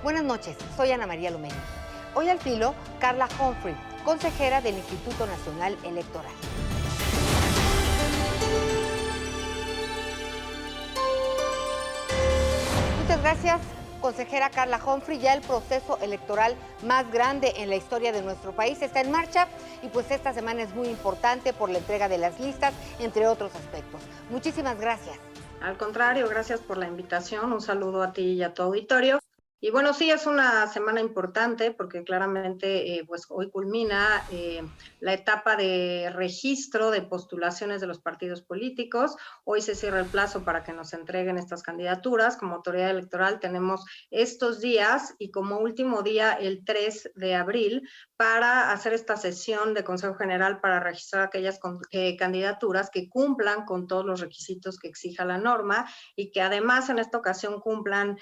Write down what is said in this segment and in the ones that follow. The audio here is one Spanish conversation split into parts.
Buenas noches, soy Ana María Lumeni. Hoy al filo, Carla Humphrey, consejera del Instituto Nacional Electoral. Muchas gracias, consejera Carla Humphrey. Ya el proceso electoral más grande en la historia de nuestro país está en marcha y pues esta semana es muy importante por la entrega de las listas, entre otros aspectos. Muchísimas gracias. Al contrario, gracias por la invitación. Un saludo a ti y a tu auditorio. Y bueno, sí, es una semana importante porque claramente pues hoy culmina la etapa de registro de postulaciones de los partidos políticos. Hoy se cierra el plazo para que nos entreguen estas candidaturas. Como autoridad electoral tenemos estos días y como último día el 3 de abril para hacer esta sesión de Consejo General para registrar aquellas candidaturas que cumplan con todos los requisitos que exija la norma y que además en esta ocasión cumplan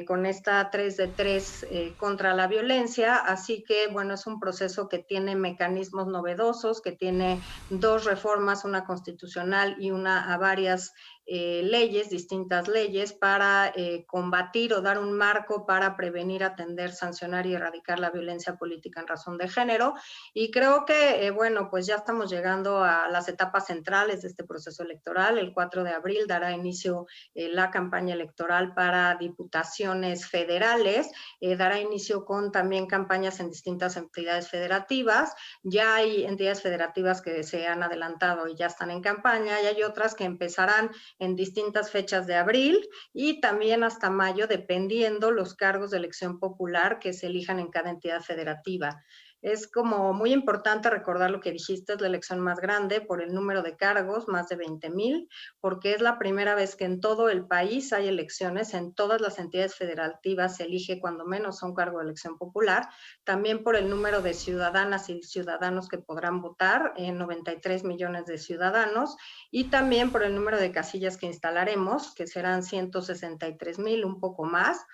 con esta 3 de 3 contra la violencia, así que bueno, es un proceso que tiene mecanismos novedosos, que tiene dos reformas, una constitucional y una a varias leyes, distintas leyes, para combatir o dar un marco para prevenir, atender, sancionar y erradicar la violencia política en razón de género. Y creo que, bueno, pues ya estamos llegando a las etapas centrales de este proceso electoral. El 4 de abril dará inicio la campaña electoral para diputaciones federales, dará inicio con también campañas en distintas entidades federativas. Ya hay entidades federativas que se han adelantado y ya están en campaña, y hay otras que empezarán en distintas fechas de abril y también hasta mayo, dependiendo los cargos de elección popular que se elijan en cada entidad federativa. Es como muy importante recordar lo que dijiste, es la elección más grande por el número de cargos, más de 20,000, porque es la primera vez que en todo el país hay elecciones, en todas las entidades federativas se elige cuando menos un cargo de elección popular, también por el número de ciudadanas y ciudadanos que podrán votar, 93 millones de ciudadanos, y también por el número de casillas que instalaremos, que serán 163,000, un poco más.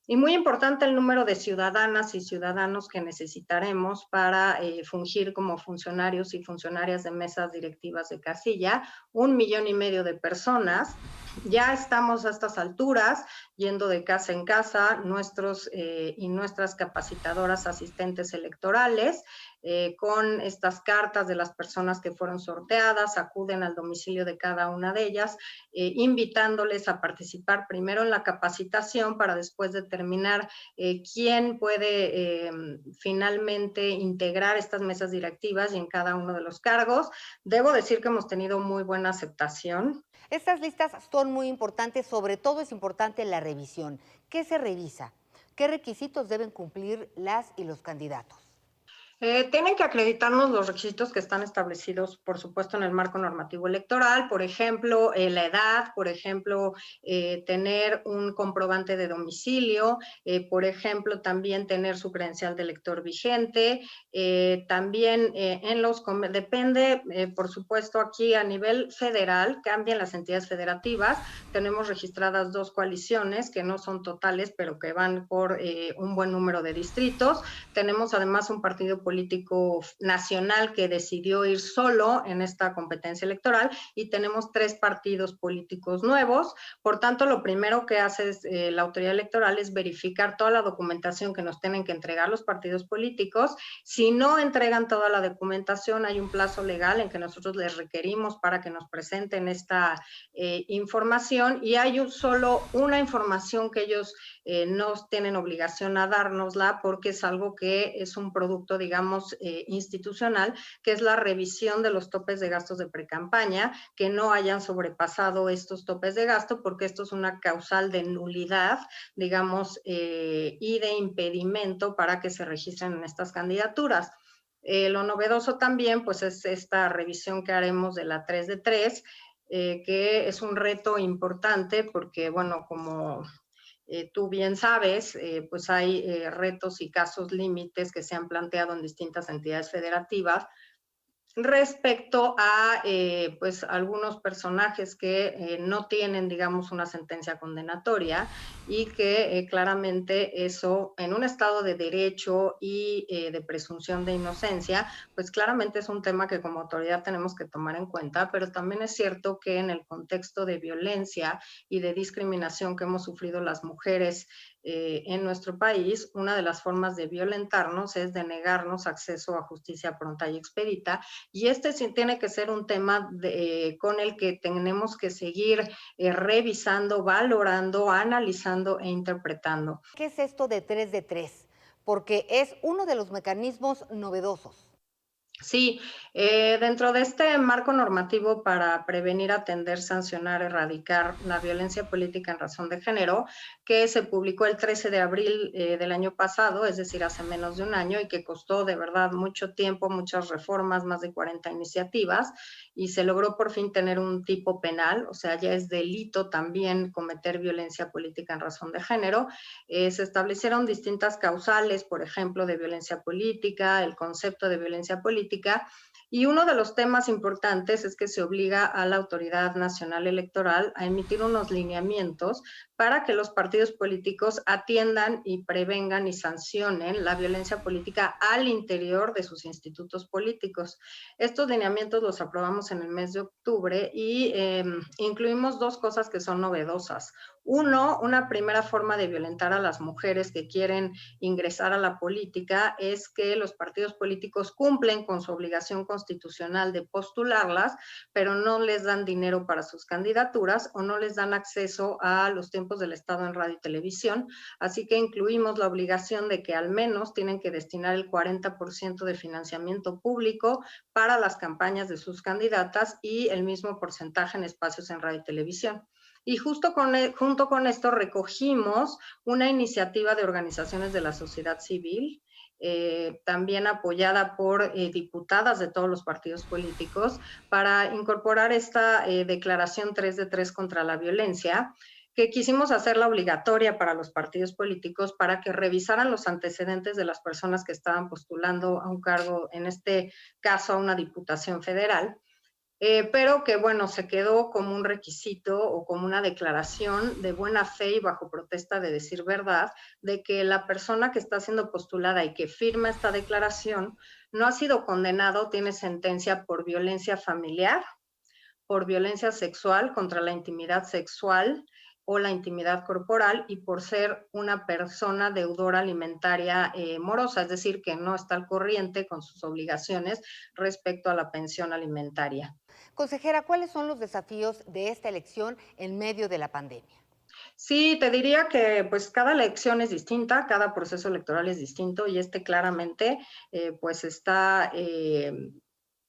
Y muy importante el número de ciudadanas y ciudadanos que necesitaremos para fungir como funcionarios y funcionarias de mesas directivas de casilla, 1,5 millones de personas. Ya estamos a estas alturas yendo de casa en casa, nuestros y nuestras capacitadoras asistentes electorales, con estas cartas de las personas que fueron sorteadas, acuden al domicilio de cada una de ellas, invitándoles a participar primero en la capacitación para después determinar quién puede finalmente integrar estas mesas directivas y en cada uno de los cargos. Debo decir que hemos tenido muy buena aceptación. Estas listas son muy importantes, sobre todo es importante la revisión. ¿Qué se revisa? ¿Qué requisitos deben cumplir las y los candidatos? Tienen que acreditarnos los requisitos que están establecidos, por supuesto, en el marco normativo electoral, por ejemplo, la edad, por ejemplo, tener un comprobante de domicilio, por ejemplo, también tener su credencial de elector vigente, también depende, por supuesto, aquí a nivel federal, cambian las entidades federativas, tenemos registradas 2 coaliciones que no son totales, pero que van por un buen número de distritos, tenemos además un partido político nacional que decidió ir solo en esta competencia electoral y tenemos 3 partidos políticos nuevos. Por tanto, lo primero que hace la autoridad electoral es verificar toda la documentación que nos tienen que entregar los partidos políticos. Si no entregan toda la documentación, hay un plazo legal en que nosotros les requerimos para que nos presenten esta información y hay solo una información que ellos no tienen obligación a dárnosla porque es algo que es un producto, digamos, institucional, que es la revisión de los topes de gastos de precampaña, que no hayan sobrepasado estos topes de gasto, porque esto es una causal de nulidad, digamos, y de impedimento para que se registren en estas candidaturas. Lo novedoso también, pues, es esta revisión que haremos de la 3 de 3, que es un reto importante porque, bueno, como tú bien sabes, pues hay retos y casos límites que se han planteado en distintas entidades federativas respecto a pues algunos personajes que no tienen, digamos, una sentencia condenatoria y que claramente eso en un estado de derecho y de presunción de inocencia, pues claramente es un tema que como autoridad tenemos que tomar en cuenta, pero también es cierto que en el contexto de violencia y de discriminación que hemos sufrido las mujeres en nuestro país, una de las formas de violentarnos es de negarnos acceso a justicia pronta y expedita, y este sí tiene que ser un tema con el que tenemos que seguir revisando, valorando, analizando e interpretando. ¿Qué es esto de 3 de 3? Porque es uno de los mecanismos novedosos. Sí, dentro de este marco normativo para prevenir, atender, sancionar, erradicar la violencia política en razón de género, que se publicó el 13 de abril del año pasado, es decir, hace menos de un año, y que costó de verdad mucho tiempo, muchas reformas, más de 40 iniciativas, y se logró por fin tener un tipo penal, o sea, ya es delito también cometer violencia política en razón de género. Se establecieron distintas causales, por ejemplo, de violencia política, el concepto de violencia política, y uno de los temas importantes es que se obliga a la Autoridad Nacional Electoral a emitir unos lineamientos para que los partidos políticos atiendan y prevengan y sancionen la violencia política al interior de sus institutos políticos. Estos lineamientos los aprobamos en el mes de octubre y incluimos dos cosas que son novedosas. Uno, una primera forma de violentar a las mujeres que quieren ingresar a la política es que los partidos políticos cumplen con su obligación constitucional de postularlas, pero no les dan dinero para sus candidaturas o no les dan acceso a los tiempos del Estado en radio y televisión. Así que incluimos la obligación de que al menos tienen que destinar el 40% de financiamiento público para las campañas de sus candidatas y el mismo porcentaje en espacios en radio y televisión. Y junto con esto recogimos una iniciativa de organizaciones de la sociedad civil, también apoyada por diputadas de todos los partidos políticos, para incorporar esta declaración 3 de 3 contra la violencia, que quisimos hacerla obligatoria para los partidos políticos para que revisaran los antecedentes de las personas que estaban postulando a un cargo, en este caso a una diputación federal. Pero que bueno, se quedó como un requisito o como una declaración de buena fe y bajo protesta de decir verdad, de que la persona que está siendo postulada y que firma esta declaración no ha sido condenado, tiene sentencia por violencia familiar, por violencia sexual contra la intimidad sexual o la intimidad corporal y por ser una persona deudora alimentaria morosa, es decir, que no está al corriente con sus obligaciones respecto a la pensión alimentaria. Consejera, ¿cuáles son los desafíos de esta elección en medio de la pandemia? Sí, te diría que pues cada elección es distinta, cada proceso electoral es distinto y este claramente pues está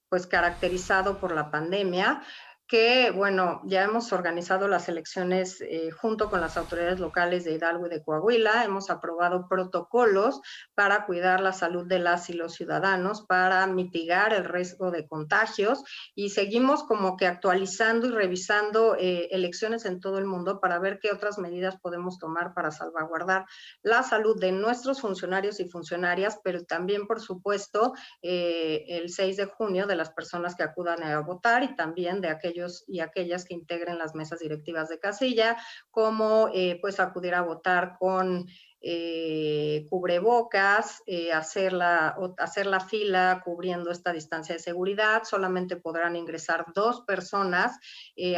pues caracterizado por la pandemia, que bueno, ya hemos organizado las elecciones junto con las autoridades locales de Hidalgo y de Coahuila, hemos aprobado protocolos para cuidar la salud de las y los ciudadanos, para mitigar el riesgo de contagios y seguimos como que actualizando y revisando elecciones en todo el mundo para ver qué otras medidas podemos tomar para salvaguardar la salud de nuestros funcionarios y funcionarias, pero también, por supuesto, el 6 de junio de las personas que acudan a votar y también de aquellos y aquellas que integren las mesas directivas de casilla, como pues acudir a votar con cubrebocas, hacer la fila cubriendo esta distancia de seguridad, solamente podrán ingresar 2 personas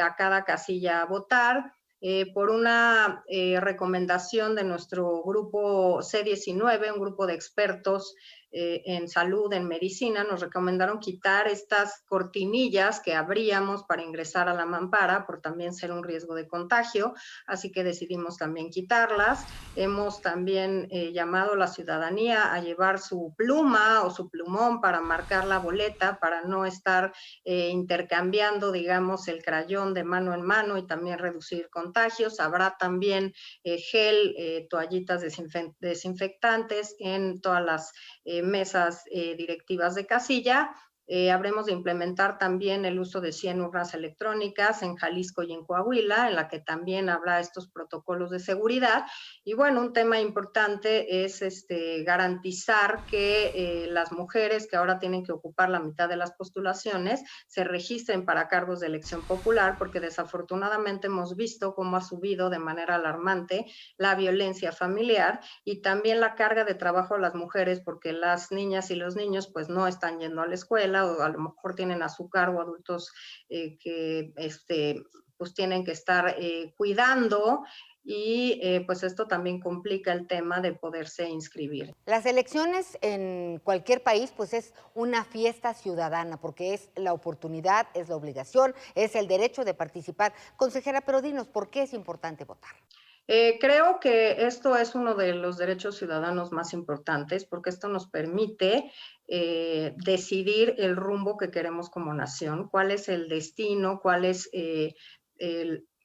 a cada casilla a votar. Por una recomendación de nuestro grupo C19, un grupo de expertos en salud, en medicina, nos recomendaron quitar estas cortinillas que abríamos para ingresar a la mampara por también ser un riesgo de contagio, así que decidimos también quitarlas. Hemos también llamado a la ciudadanía a llevar su pluma o su plumón para marcar la boleta, para no estar intercambiando, digamos, el crayón de mano en mano y también reducir contagios. Habrá también gel, toallitas desinfectantes en todas las mesas directivas de casilla. Habremos de implementar también el uso de 100 urnas electrónicas en Jalisco y en Coahuila, en la que también habrá estos protocolos de seguridad. Y bueno, un tema importante es garantizar que las mujeres que ahora tienen que ocupar la mitad de las postulaciones se registren para cargos de elección popular, porque desafortunadamente hemos visto cómo ha subido de manera alarmante la violencia familiar y también la carga de trabajo a las mujeres, porque las niñas y los niños pues no están yendo a la escuela, o a lo mejor tienen a su cargo adultos que pues tienen que estar cuidando y pues esto también complica el tema de poderse inscribir. Las elecciones en cualquier país pues es una fiesta ciudadana porque es la oportunidad, es la obligación, es el derecho de participar. Consejera, pero dinos, ¿por qué es importante votar? Creo que esto es uno de los derechos ciudadanos más importantes porque esto nos permite decidir el rumbo que queremos como nación, cuál es el destino, cuál es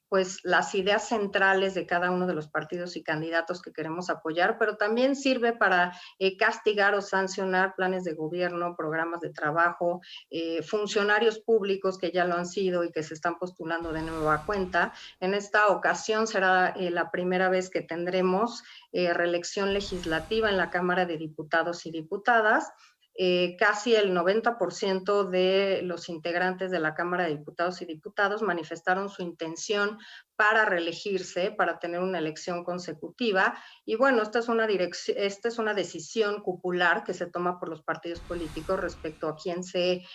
pues las ideas centrales de cada uno de los partidos y candidatos que queremos apoyar, pero también sirve para castigar o sancionar planes de gobierno, programas de trabajo, funcionarios públicos que ya lo han sido y que se están postulando de nueva cuenta. En esta ocasión será la primera vez que tendremos reelección legislativa en la Cámara de Diputados y Diputadas. Casi el 90% de los integrantes de la Cámara de Diputados y Diputados manifestaron su intención para reelegirse, para tener una elección consecutiva. Y bueno, esta es una decisión cupular que se toma por los partidos políticos respecto a quién se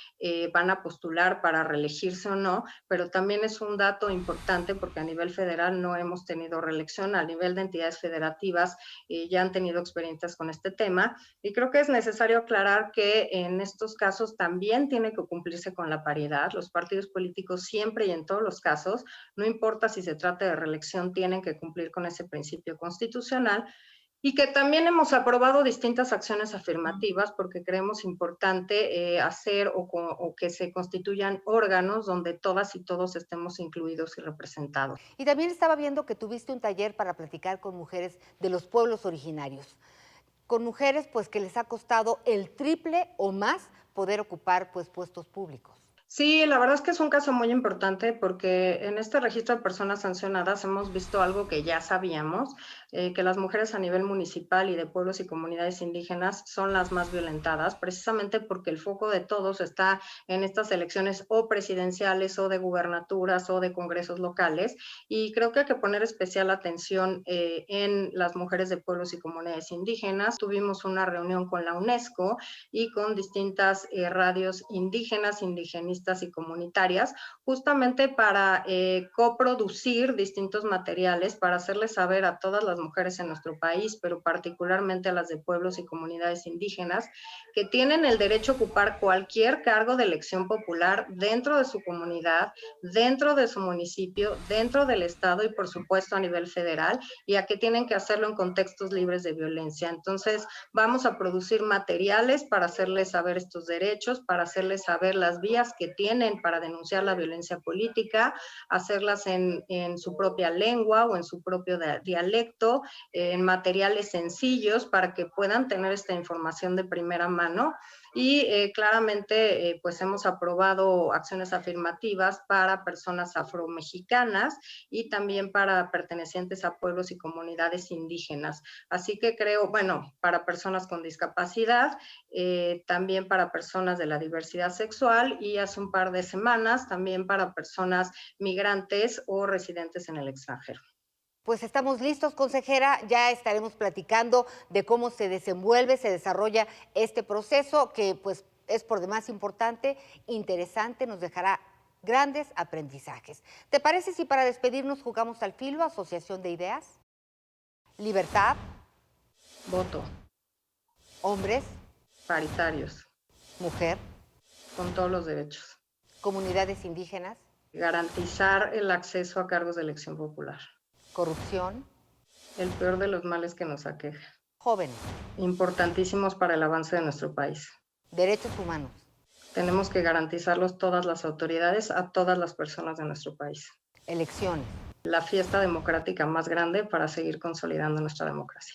van a postular para reelegirse o no, pero también es un dato importante porque a nivel federal no hemos tenido reelección, a nivel de entidades federativas ya han tenido experiencias con este tema, y creo que es necesario aclarar que en estos casos también tiene que cumplirse con la paridad. Los partidos políticos siempre y en todos los casos, no importa si se trata de reelección, tienen que cumplir con ese principio constitucional, y que también hemos aprobado distintas acciones afirmativas porque creemos importante hacer o que se constituyan órganos donde todas y todos estemos incluidos y representados. Y también estaba viendo que tuviste un taller para platicar con mujeres de los pueblos originarios, con mujeres pues que les ha costado el triple o más poder ocupar pues puestos públicos. Sí, la verdad es que es un caso muy importante porque en este registro de personas sancionadas hemos visto algo que ya sabíamos, que las mujeres a nivel municipal y de pueblos y comunidades indígenas son las más violentadas, precisamente porque el foco de todos está en estas elecciones o presidenciales o de gubernaturas o de congresos locales, y creo que hay que poner especial atención en las mujeres de pueblos y comunidades indígenas. Tuvimos una reunión con la UNESCO y con distintas radios indígenas, indigenistas y comunitarias, justamente para coproducir distintos materiales para hacerles saber a todas las mujeres en nuestro país, pero particularmente a las de pueblos y comunidades indígenas, que tienen el derecho a ocupar cualquier cargo de elección popular dentro de su comunidad, dentro de su municipio, dentro del estado y por supuesto a nivel federal, y a que tienen que hacerlo en contextos libres de violencia. Entonces vamos a producir materiales para hacerles saber estos derechos, para hacerles saber las vías que tienen para denunciar la violencia política, hacerlas en su propia lengua o en su propio dialecto, en materiales sencillos para que puedan tener esta información de primera mano. Y claramente pues hemos aprobado acciones afirmativas para personas afromexicanas y también para pertenecientes a pueblos y comunidades indígenas. Así que creo, bueno, para personas con discapacidad, también para personas de la diversidad sexual, y hace un par de semanas también para personas migrantes o residentes en el extranjero. Pues estamos listos, consejera, ya estaremos platicando de cómo se desenvuelve, se desarrolla este proceso que pues es por demás importante, interesante, nos dejará grandes aprendizajes. ¿Te parece si para despedirnos jugamos al filo, asociación de ideas? Libertad. Voto. Hombres. Paritarios. Mujer. Con todos los derechos. Comunidades indígenas. Garantizar el acceso a cargos de elección popular. Corrupción. El peor de los males que nos aqueja. Jóvenes. Importantísimos para el avance de nuestro país. Derechos humanos. Tenemos que garantizarlos todas las autoridades a todas las personas de nuestro país. Elecciones. La fiesta democrática más grande para seguir consolidando nuestra democracia.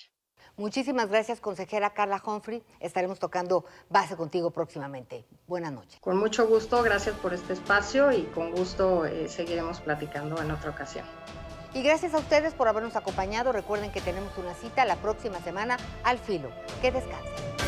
Muchísimas gracias, consejera Carla Humphrey. Estaremos tocando base contigo próximamente. Buenas noches. Con mucho gusto, gracias por este espacio y con gusto seguiremos platicando en otra ocasión. Y gracias a ustedes por habernos acompañado. Recuerden que tenemos una cita la próxima semana al filo. Que descansen.